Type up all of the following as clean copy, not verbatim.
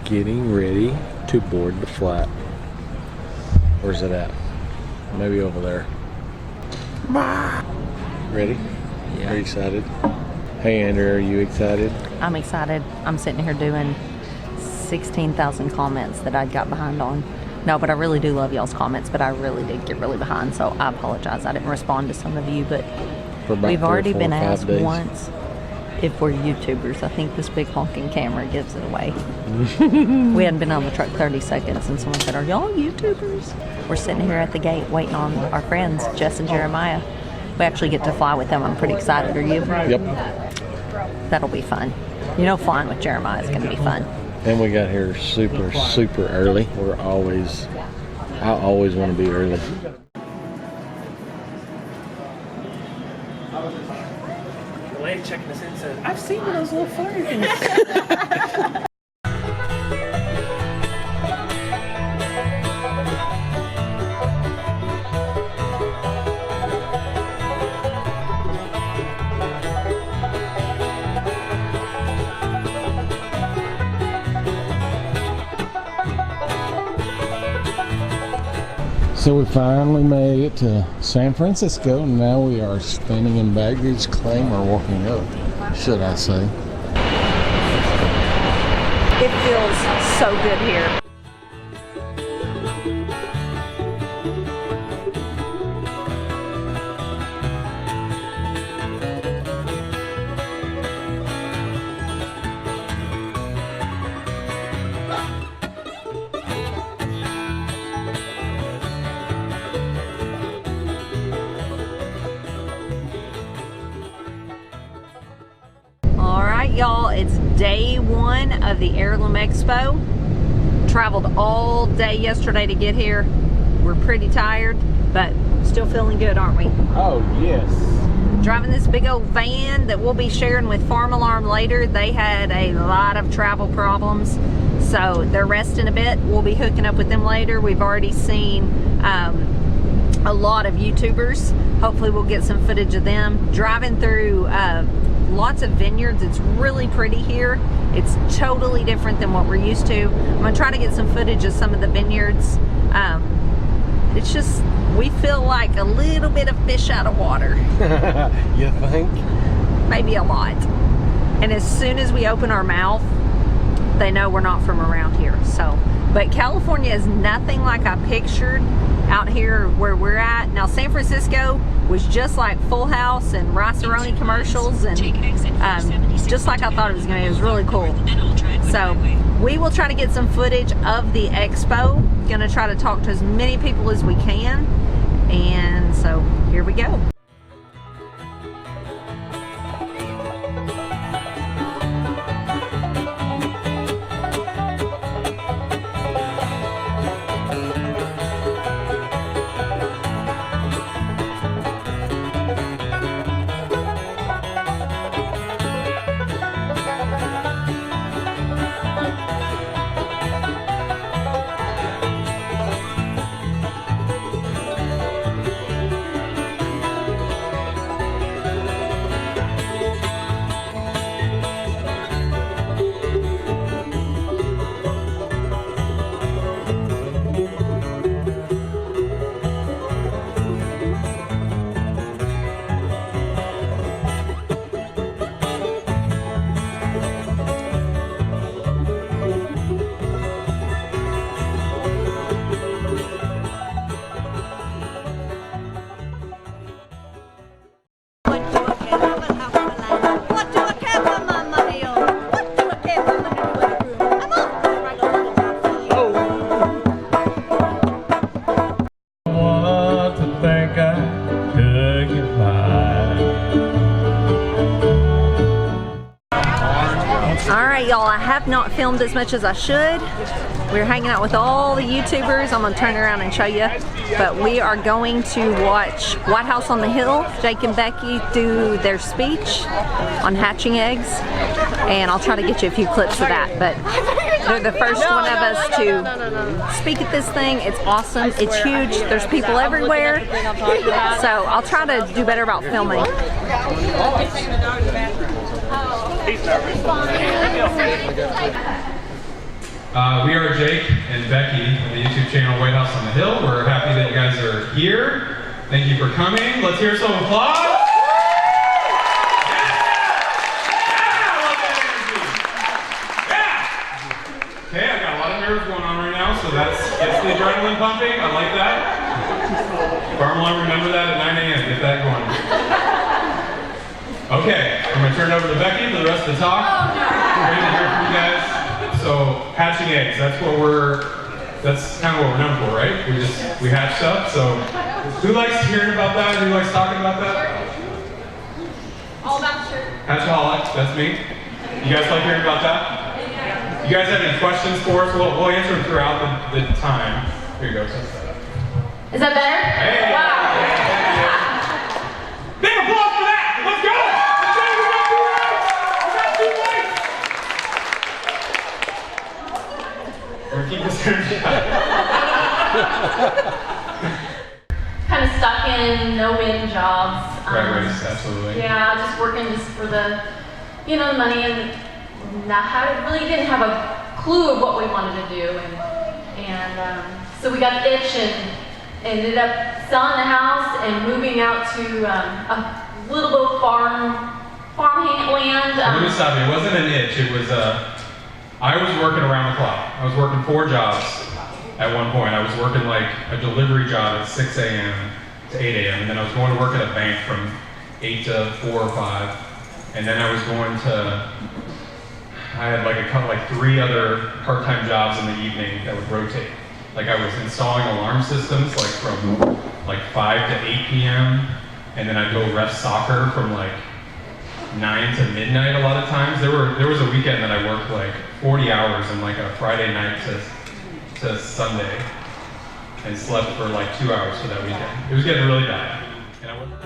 getting ready to board the flight. Where's it at? Maybe over there. Ready? Yeah. Are you excited? Hey Andrew, are you excited? I'm excited. I'm sitting here doing 16,000 comments that I got behind on. No, but I really do love y'all's comments, but I really did get really behind, so I apologize. I didn't respond to some of you, but we've already been asked once if we're YouTubers. I think this big honking camera gives it away. We hadn't been on the truck 30 seconds and someone said, are y'all YouTubers? We're sitting here at the gate waiting on our friends, Jess and Jeremiah. We actually get to fly with them. I'm pretty excited. Are you? Yep. That'll be fun. You know, flying with Jeremiah is going to be fun. And we got here super early. I always want to be early. The lady checking us in said, I've seen those little flyer things. So we finally made it to San Francisco, and now we are standing in baggage claim, or walking up, should I say. It feels so good here. Y'all, it's day one of the Heirloom Expo. Traveled all day yesterday to get here. We're pretty tired, but still feeling good, aren't we? Oh, yes. Driving this big old van that we'll be sharing with Farm Alarm later. They had a lot of travel problems, so they're resting a bit. We'll be hooking up with them later. We've already seen a lot of YouTubers. Hopefully we'll get some footage of them. Driving through lots of vineyards. It's really pretty here. It's totally different than what we're used to. I'm gonna try to get some footage of some of the vineyards. It's just, we feel like a little bit of fish out of water. You think? Maybe a lot. And as soon as we open our mouth, they know we're not from around here. So, but California is nothing like I pictured out here where we're at. Now San Francisco was just like Full House and Rice-A-Roni commercials, and just like I thought it was going to be. It was really cool. So we will try to get some footage of the expo. Going to try to talk to as many people as we can, and so here we go. Y'all, I have not filmed as much as I should. We're hanging out with all the YouTubers. I'm gonna turn around and show you. But we are going to watch White House on the Hill. Jake and Becky do their speech on hatching eggs. And I'll try to get you a few clips of that. But they're the first one of us to speak at this thing. It's awesome. It's huge. There's people everywhere. So I'll try to do better about filming. We are Jake and Becky on the YouTube channel White House on the Hill. We're happy that you guys are here. Thank you for coming. Let's hear some applause. Yeah! I love that energy. Yeah! Okay, I got a lot of nerves going on right now, so that gets the adrenaline pumping. I like that. Farm alarm, remember that at 9 a.m. Get that going. Okay, I'm going to turn it over to Becky for the rest of the talk. Great to hear from you guys. So, hatching eggs, that's kind of what we're known for, right? We hatch stuff, so who likes hearing about that? Who likes talking about that? All about sure. Hatchaholic, that's me. You guys like hearing about that? You guys have any questions for us? We'll answer them throughout the time. Here you go. Is that better? Hey! Wow. Big applause for that! Let's go! We're gonna keep this energy high. Kind of stuck in no-win jobs. Right, absolutely. Yeah, just working just for the, the money, and really didn't have a clue of what we wanted to do, and so we got the itch and ended up selling the house and moving out to a little bit of farmland. Let me stop you. It wasn't an itch. It was I was working around the clock. I was working 4 jobs at one point. I was working like a delivery job at 6 a.m. to 8 a.m. and then I was going to work at a bank from 8 to 4 or 5. And then I was going to, I had like 3 other part-time jobs in the evening that would rotate. Like I was installing alarm systems like from like 5 to 8 p.m. and then I'd go ref soccer from like 9 to midnight a lot of times. There was a weekend that I worked like 40 hours on like a Friday night to Sunday and slept for like 2 hours for that weekend. It was getting really bad. And I wasn't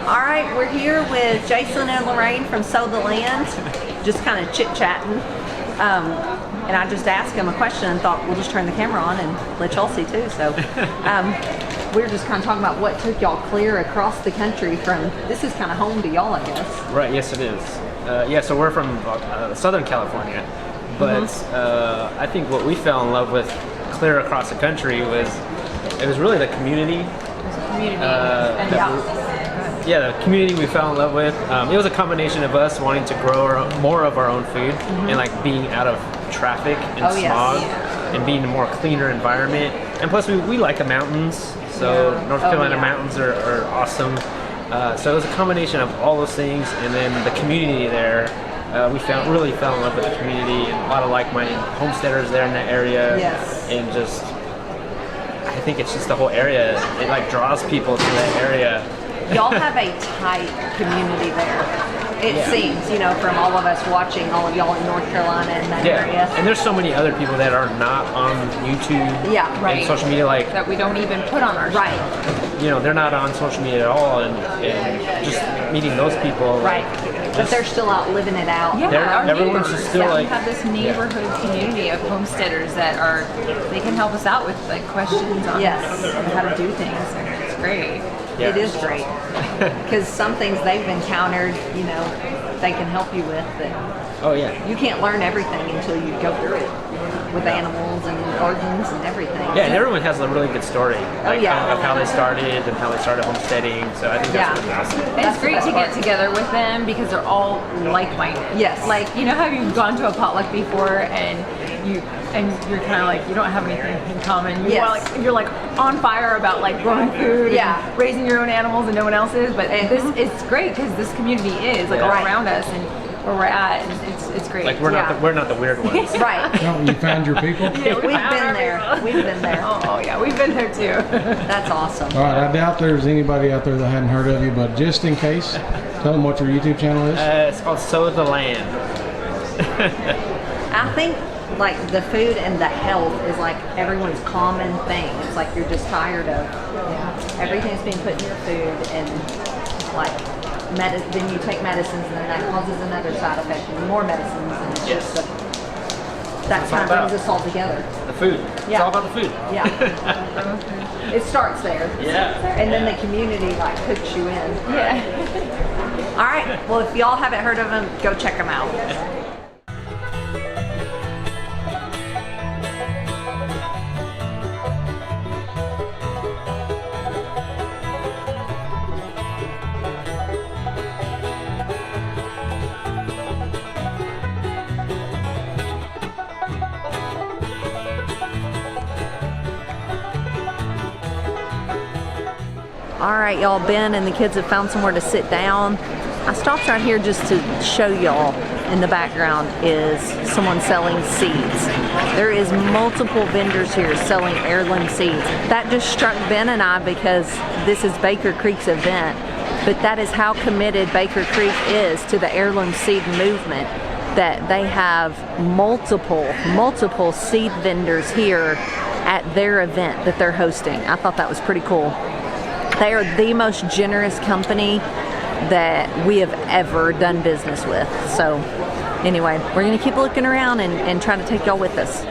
All right, we're here with Jason and Lorraine from Sow the Land, just kind of chit-chatting. And I just asked them a question and thought we'll just turn the camera on and let y'all see too. So we're just kind of talking about what took y'all clear across the country from, this is kind of home to y'all, I guess. Right, yes it is. So we're from Southern California, but I think what we fell in love with clear across the country was really the community. The community we fell in love with. It was a combination of us wanting to grow more of our own food and like being out of traffic and smog and being a more cleaner environment. And plus we like the mountains, so North Carolina mountains are awesome. So it was a combination of all those things, and then the community there. We really fell in love with the community, and a lot of like-minded homesteaders there in that area. And just, I think it's just the whole area. It like draws people to that area. Y'all have a tight community there. It seems, from all of us watching all of y'all in North Carolina and that area. And there's so many other people that are not on YouTube and social media, like that we don't even put on our show. They're not on social media at all, and just meeting those people. But they're still out living it out. Yeah, everyone's just still like, we have this neighborhood community of homesteaders that they can help us out with like questions on how to do things, and it's great. It is great because some things they've encountered, they can help you with. That you can't learn everything until you go through it with animals and gardens and everything. Yeah, and everyone has a really good story of how they started and how they started homesteading. So I think that's really awesome. And it's great to get together with them because they're all like-minded. Yes. Like, how you've gone to a potluck before and you're kind of like, you don't have anything in common. You're like on fire about like growing food and raising your own animals and no one else is. But it's great because this community is like all around us, and where we're at, and it's great. Like we're not the weird ones. Right. No, you found your people? We've been there. We've been there. Oh yeah, we've been there too. That's awesome. All right, I doubt there's anybody out there that hadn't heard of you, but just in case, tell them what your YouTube channel is. It's called Sow the Land. I think like the food and the health is like everyone's common thing. It's like you're just tired of everything's being put in your food, and like then you take medicines, and then that causes another side effect, and more medicines, and it's just that kind of brings us all together. The food. It's Yeah. all about the food. Yeah. It starts there. Yeah. And then the community like hooks you in. Yeah. All right. Well, if y'all haven't heard of them, go check them out. All right, y'all, Ben and the kids have found somewhere to sit down. I stopped right here just to show y'all in the background is someone selling seeds. There is multiple vendors here selling heirloom seeds. That just struck Ben and I because this is Baker Creek's event, but that is how committed Baker Creek is to the heirloom seed movement, that they have multiple seed vendors here at their event that they're hosting. I thought that was pretty cool. They are the most generous company that we have ever done business with. So anyway, we're gonna keep looking around and try to take y'all with us.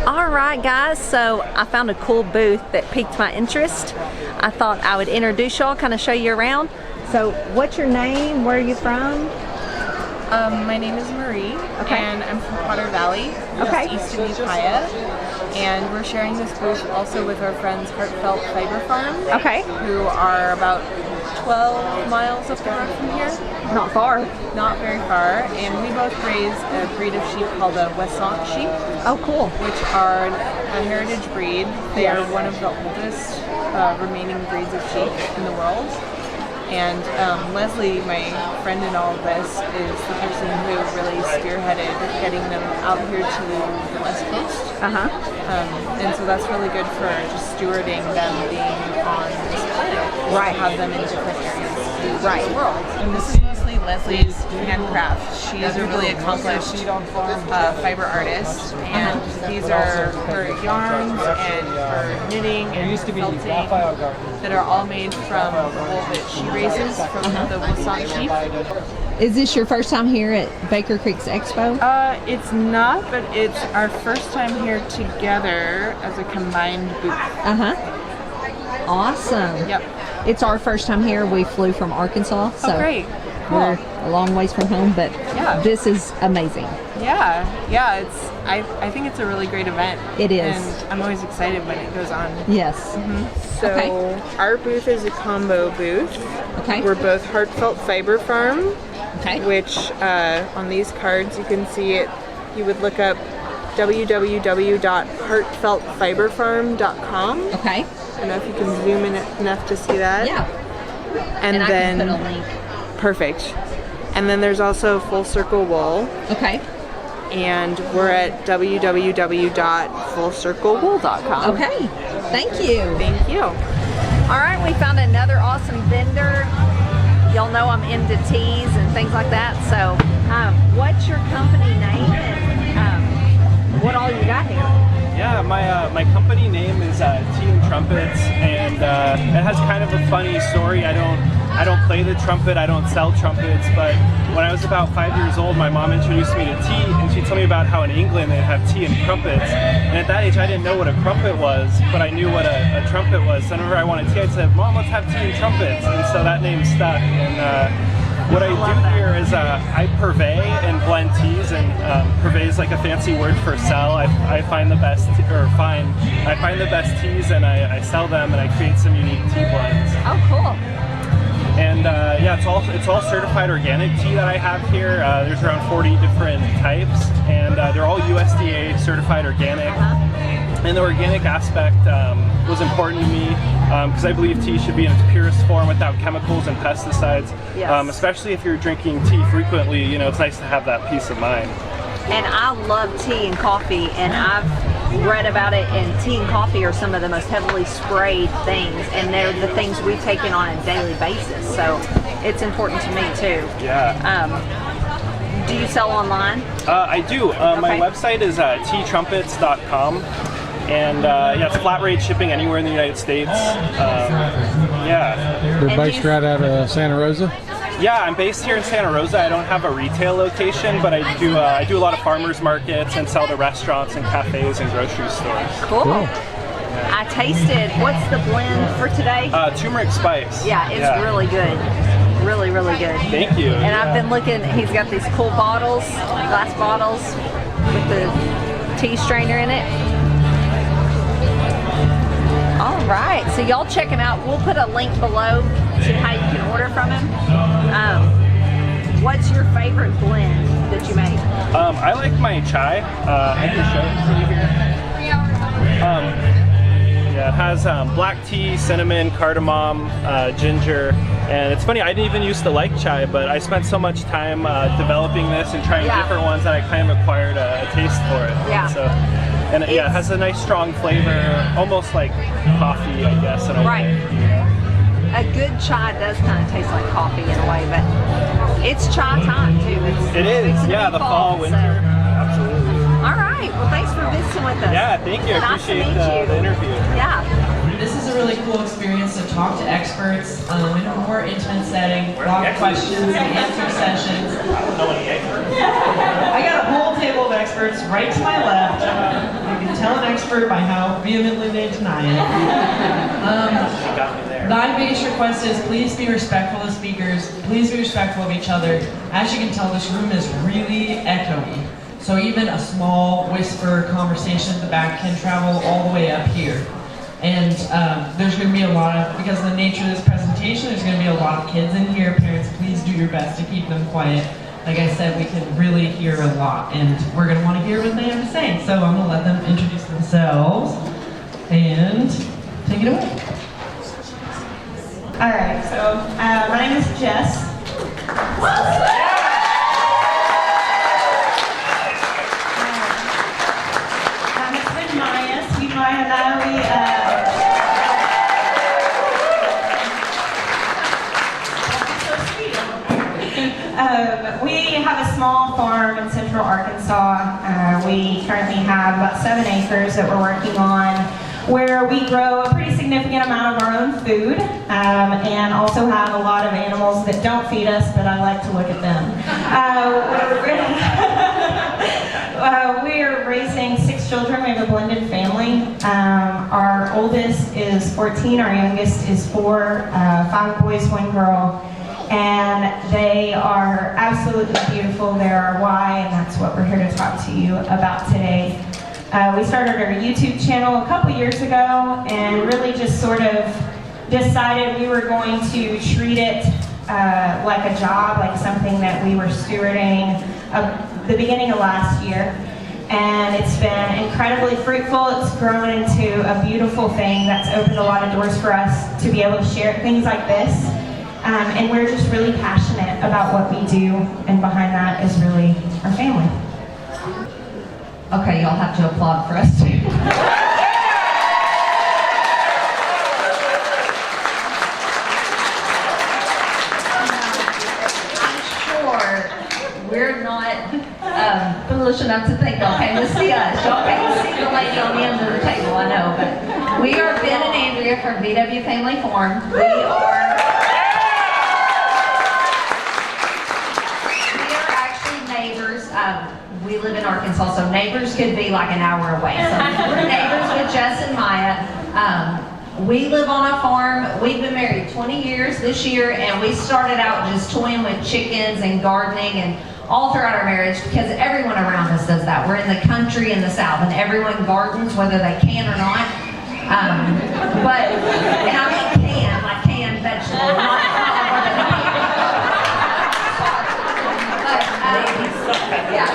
All right, guys, so I found a cool booth that piqued my interest. I thought I would introduce y'all, kind of show you around. So what's your name? Where are you from? My name is Marie, Okay. and I'm from Potter Valley, Okay. just east of Ukiah. And we're sharing this booth also with our friends Heartfelt Fiber Farm, Okay. who are about 12 miles up the road from here, Not far. not very far. And we both raise a breed of sheep called a Wessant sheep, Oh, cool. which are a heritage breed. They are one of the oldest remaining breeds of sheep in the world. And Leslie, my friend in all of this, is the person who really spearheaded getting them out here to the West Coast. And so that's really good for just stewarding them being on this planet. Right. Have them in different areas of the world. And this is mostly Leslie's handcraft. She's a really accomplished fiber artist. And these are her yarns and her knitting and felting that are all made from the wool that she raises from the Wessant sheep. Is this your first time here at Baker Creek's Expo? It's not, but it's our first time here together as a combined booth. Awesome. Yep. It's our first time here. We flew from Arkansas, so Oh, great. we're a long ways from home, but Yeah. this is amazing. Yeah. It's. I think it's a really great event. It is. And I'm always excited when it goes on. Yes. So Okay. our booth is a combo booth. Okay. We're both Heartfelt Fiber Farm, Okay. which on these cards you can see it. You would look up www.heartfeltfiberfarm.com. Okay. I don't know if you can zoom in enough to see that. Yeah. And, I then can put a link. perfect. And then there's also Full Circle Wool, Okay. and we're at www.fullcirclewool.com. Okay. Thank you. Thank you. All right, we found another awesome vendor. Y'all know I'm into teas and things like that. So, what's your company name and what all you got here? Yeah, my company name is Tea and Trumpets, and it has kind of a funny story. I don't play the trumpet, I don't sell trumpets, but when I was about 5 years old, my mom introduced me to tea, and she told me about how in England they have tea and crumpets. And at that age, I didn't know what a crumpet was, but I knew what a trumpet was. So whenever I wanted tea, I'd say, "Mom, let's have tea and trumpets," and so that name stuck. And what I do here is I purvey and blend teas, and purvey is like a fancy word for sell. I find the best, I find the best teas, and I sell them, and I create some unique tea blends. Oh, cool. And yeah, it's all certified organic tea that I have here. There's around 40 different types, and they're all USDA certified organic. And the organic aspect was important to me because I believe tea should be in its purest form without chemicals and pesticides. Yes. Especially if you're drinking tea frequently, you know, it's nice to have that peace of mind. And I love tea and coffee, and I've read about it, and tea and coffee are some of the most heavily sprayed things, and they're the things we've taken on a daily basis. So it's important to me too. Yeah. Do you sell online? I do. My website is teatrumpets.com. And yeah, it's flat rate shipping anywhere in the United States. Yeah. They're based right out of Santa Rosa? Yeah, I'm based here in Santa Rosa. I don't have a retail location, but I do a lot of farmers markets and sell to restaurants and cafes and grocery stores. Cool. I tasted, what's the blend for today? Turmeric spice. Yeah, it's really good. Really, really good. Thank you. And I've been looking, he's got these cool bottles, glass bottles with the tea strainer in it. All right, so y'all check him out. We'll put a link below to how you can order from him. What's your favorite blend that you make? I like my chai. I can show it to you here. Yeah, it has black tea, cinnamon, cardamom, ginger, and it's funny, I didn't even used to like chai, but I spent so much time developing this and trying different ones that I kind of acquired a taste for it. Yeah. So, and it has a nice strong flavor, almost like coffee, I guess, in a way. A good chai does kind of taste like coffee in a way, but it's chai time too. It is, yeah, the fall, winter, absolutely. All right, well thanks for visiting with us. Yeah, thank you, I appreciate the interview. Yeah. This is a really cool experience to talk to experts in a more intimate setting, a lot of questions and answer sessions. I got a whole table of experts right to my left. You can tell an expert by how vehemently they deny it. My biggest request is please be respectful of speakers, please be respectful of each other. As you can tell, this room is really echoey. So even a small whisper conversation at the back can travel all the way up here. And there's going to be a lot of, because of the nature of this presentation, there's going to be a lot of kids in here. Parents, please do your best to keep them quiet. Like I said, we can really hear a lot, and we're going to want to hear what they have to say. So I'm going to let them introduce themselves and take it away. All right, so my name is Jess. Maya and I, we have a small farm in central Arkansas. We currently have about 7 acres that we're working on, where we grow a pretty significant amount of our own food, and also have a lot of animals that don't feed us, but I like to look at them. We're raising 6 children. We have a blended family. Our oldest is 14, our youngest is 4, 5 boys, 1 girl. And they are absolutely beautiful. They're our why, and that's what we're here to talk to you about today. We started our YouTube channel a couple years ago and really just sort of decided we were going to treat it like a job, like something that we were stewarding the beginning of last year. And it's been incredibly fruitful. It's grown into a beautiful thing that's opened a lot of doors for us to be able to share things like this. And we're just really passionate about what we do, and behind that is really our family. Okay, y'all have to applaud for us too. I'm sure we're not foolish enough to think y'all came to see us. Y'all came to see the lady on the end of the table, I know, but we are Ben and Andrea from VW Family Farm. We are actually neighbors. We live in Arkansas, so neighbors could be like an hour away. So we're neighbors with Jess and Maya. We live on a farm. We've been married 20 years this year, and we started out just toying with chickens and gardening and all throughout our marriage, because everyone around us does that. We're in the country in the South, and everyone gardens whether they can or not. And I mean can, like canned vegetables, not whether they can. Yeah.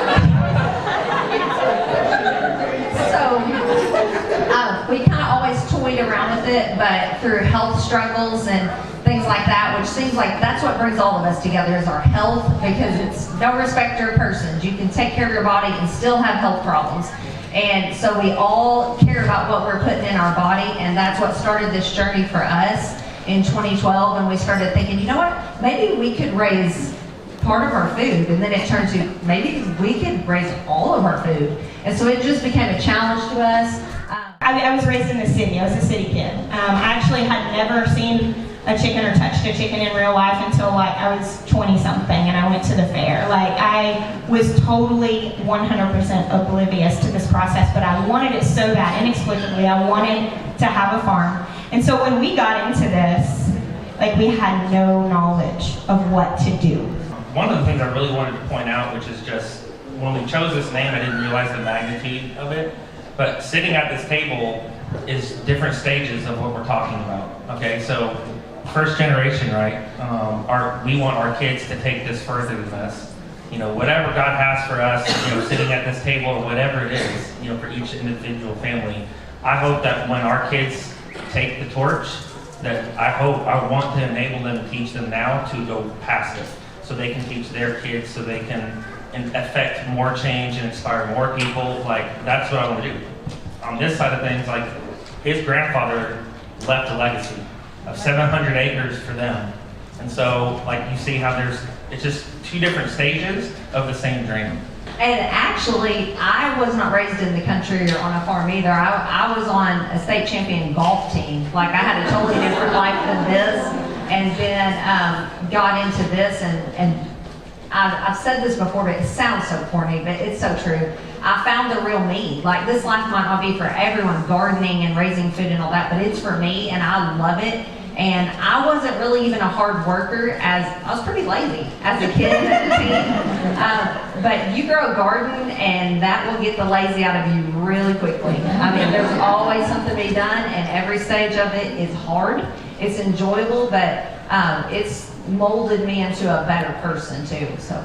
So it, but through health struggles and things like that, which seems like that's what brings all of us together is our health, because it's no respecter of persons. You can take care of your body and still have health problems. And so we all care about what we're putting in our body, and that's what started this journey for us in 2012. And we started thinking, you know what, maybe we could raise part of our food, and then it turned to maybe we could raise all of our food. And so it just became a challenge to us. I was raised in the city. I was a city kid. I actually had never seen a chicken or touched a chicken in real life until like I was 20 something and I went to the fair. Like I was totally 100% oblivious to this process, but I wanted it so bad, inexplicably. I wanted to have a farm. And so when we got into this, like we had no knowledge of what to do. One of the things I really wanted to point out, which is just when we chose this name, I didn't realize the magnitude of it. But sitting at this table is different stages of what we're talking about. Okay, so first generation, right? We want our kids to take this further than us. You know, whatever God has for us, you know, sitting at this table or whatever it is, you know, for each individual family. I hope that when our kids take the torch, that I want to enable them to teach them now to go past it, so they can teach their kids, so they can affect more change and inspire more people. Like, that's what I want to do. On this side of things, like, his grandfather left a legacy of 700 acres for them. And so, like, you see how it's just two different stages of the same dream. And actually, I was not raised in the country or on a farm either. I was on a state champion golf team. Like, I had a totally different life than this, and then got into this, and I've said this before, but it sounds so corny, but it's so true. I found the real me. Like, this life might not be for everyone, gardening and raising food and all that, but it's for me, and I love it. And I wasn't really even a hard worker, as I was pretty lazy as a kid at the team. But you grow a garden, and that will get the lazy out of you really quickly. I mean, there's always something to be done, and every stage of it is hard. It's enjoyable, but it's molded me into a better person too. So